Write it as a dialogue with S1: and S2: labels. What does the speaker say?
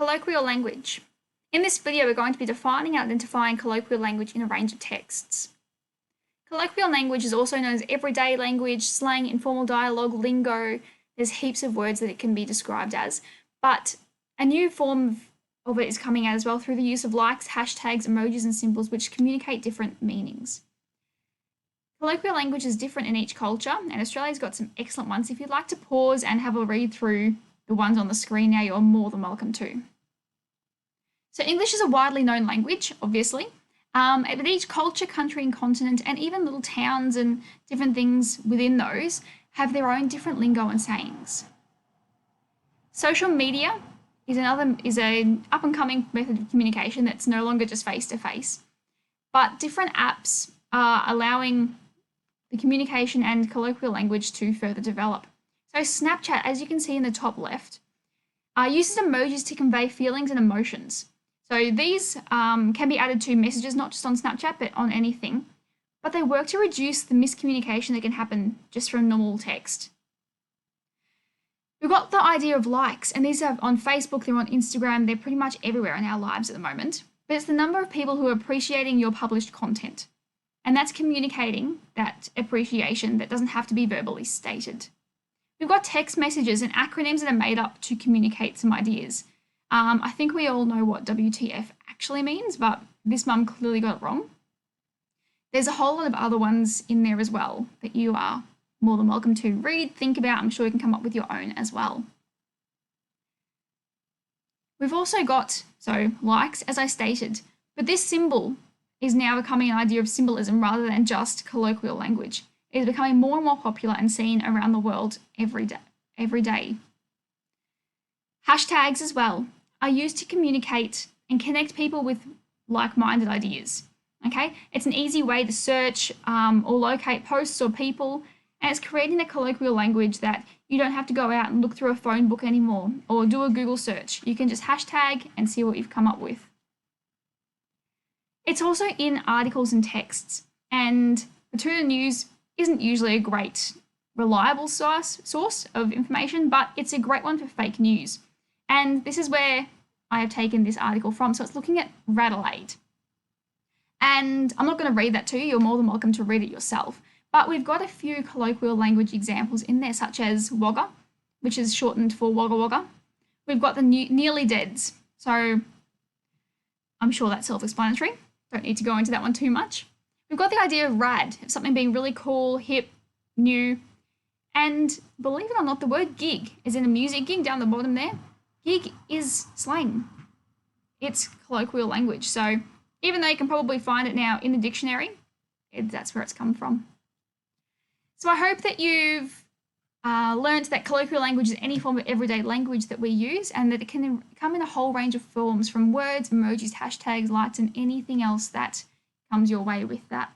S1: Colloquial language. In this video, we're going to be defining and identifying colloquial language in a range of texts. Colloquial language is also known as everyday language, slang, informal dialogue, lingo. There's heaps of words that it can be described as, but a new form of it is coming out as well through the use of likes, hashtags, emojis, and symbols which communicate different meanings. Colloquial language is different in each culture, and Australia's got some excellent ones. If you'd like to pause and have a read through the ones on the screen now, you're more than welcome to. So English is a widely known language, obviously, but each culture, country and continent, and even little towns and different things within those have their own different lingo and sayings. Social media is an up-and-coming method of communication that's no longer just face-to-face, but different apps are allowing the communication and colloquial language to further develop. So Snapchat, as you can see in the top left, uses emojis to convey feelings and emotions. So these can be added to messages, not just on Snapchat, but on anything. But they work to reduce the miscommunication that can happen just from normal text. We've got the idea of likes, and these are on Facebook, they're on Instagram, they're pretty much everywhere in our lives at the moment. But it's the number of people who are appreciating your published content. And that's communicating that appreciation that doesn't have to be verbally stated. We've got text messages and acronyms that are made up to communicate some ideas. I think we all know what WTF actually means, but this mum clearly got it wrong. There's a whole lot of other ones in there as well that you are more than welcome to read, think about. I'm sure you can come up with your own as well. We've also got, likes, as I stated, but this symbol is now becoming an idea of symbolism rather than just colloquial language. It is becoming more and more popular and seen around the world every day. Hashtags as well are used to communicate and connect people with like-minded ideas. Okay, it's an easy way to search or locate posts or people, and it's creating a colloquial language that you don't have to go out and look through a phone book anymore or do a Google search. You can just hashtag and see what you've come up with. It's also in articles and texts, and the Twitter news isn't usually a great reliable source of information, but it's a great one for fake news. And this is where I have taken this article from. So it's looking at Radelaide. And I'm not going to read that to you. You're more than welcome to read it yourself. But we've got a few colloquial language examples in there, such as Wagga, which is shortened for Wagga Wagga. We've got the nearly deads. So I'm sure that's self-explanatory. Don't need to go into that one too much. We've got the idea of rad, something being really cool, hip, new. And believe it or not, the word gig is in a music gig down the bottom there. Gig is slang. It's colloquial language. So even though you can probably find it now in the dictionary, that's where it's come from. So I hope that you've learned that colloquial language is any form of everyday language that we use, and that it can come in a whole range of forms, from words, emojis, hashtags, lights, and anything else that comes your way with that.